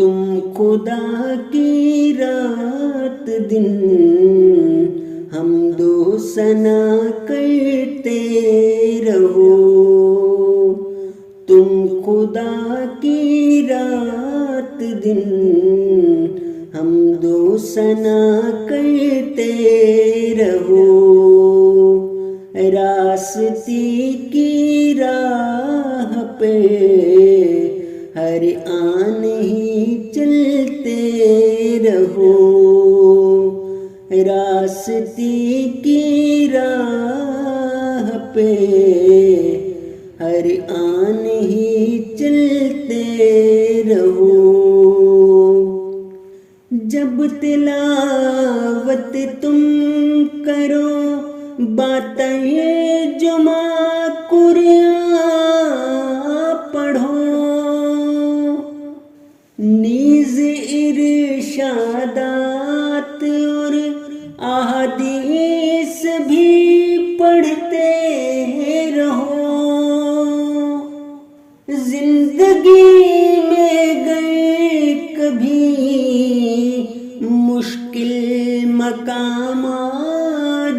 تم خدا کی رات دن حمد و ثنا کرتے رہو، تم خدا کی رات دن حمد و ثنا کرتے رہو، راستے کی راہ پہ ہر آن ہی چلتے رہو، راستے کی راہ پہ ہر آن ہی چلتے رہو، جب تلاوت تم کرو باتیں جمعہ قرآن پڑھو، نیز ارشادات اور احادیث بھی پڑھتے رہو، زندگی میں گئے کبھی مشکل مقام آ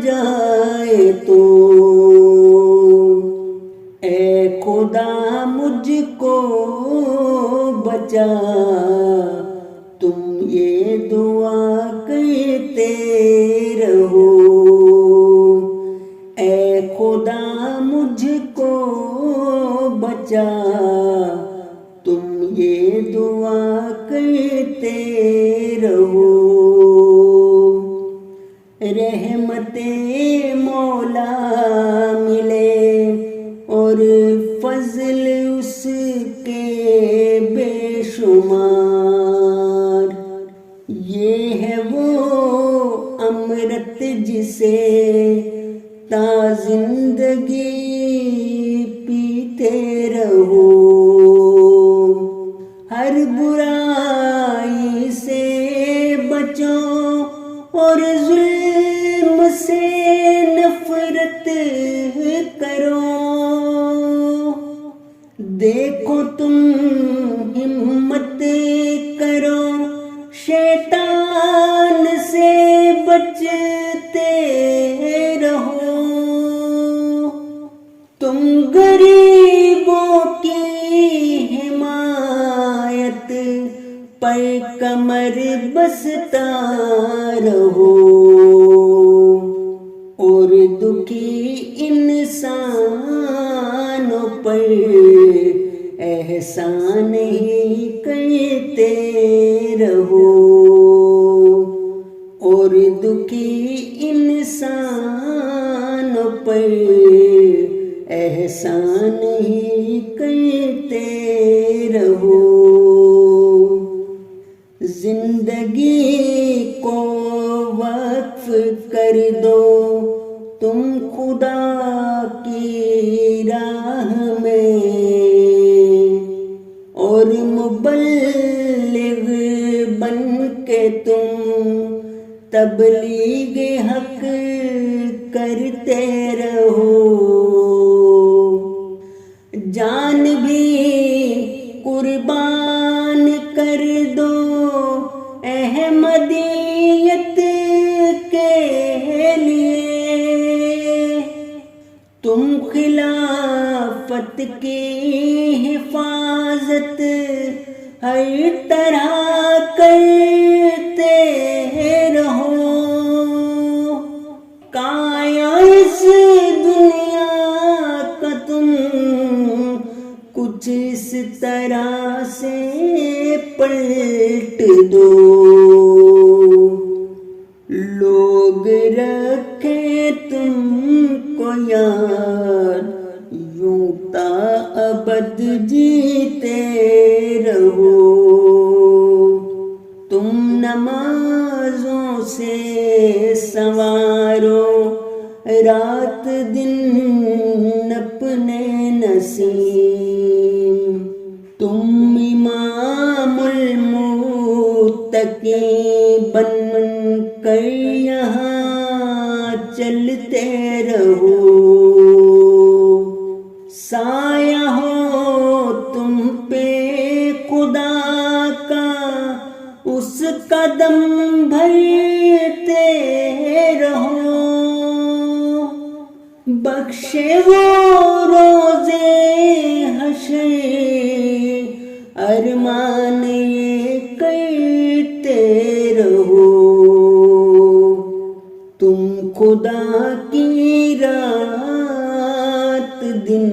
جائے تو اے خدا مجھ کو بچا، تم یہ دعا کرتے رہو، اے خدا مجھ کو بچا، تم یہ دعا کرتے رہو، رحمت مولا ملے اور فضل اس کے بے شمار، یہ ہے وہ امرت جسے تا زندگی پیتے رہو، ہر برائی سے بچو اور ظلم سے نفرت کرو، دیکھو تم ہمت کرو شیطان سے بچتے رہو، تم غریبوں کی حمایت پر کمر بستہ رہو، اور دکھی انسانوں پر احسان ہی کرتے رہو، اور دکھی انسانوں پر احسان ہی کرتے رہو، زندگی کو وقف کر دو تم خدا کی راہ میں، اور مبلغ بن کے تم تبلیغ حق کرتے رہو، جان بھی قربان کر دو احمدیت کے لیے، تم خلافت کی حفاظت ہر طرح کرتے رہو، کایا اس دنیا کا تم کچھ اس طرح سے پلٹ دو، لوگ رکھیں تم کو یاد، یوں تا ابد جیتے رہو، تم نمازوں سے سنوارو رات دن اپنے نسیم، تم امام المتقین بن کر یہاں چلتے رہو، سایہ ہو تم پہ خدا کا قدم بھرتے رہو، بخشے وہ روزے حشر، ارمان یہ کرتے رہو، تم خدا کی رات دن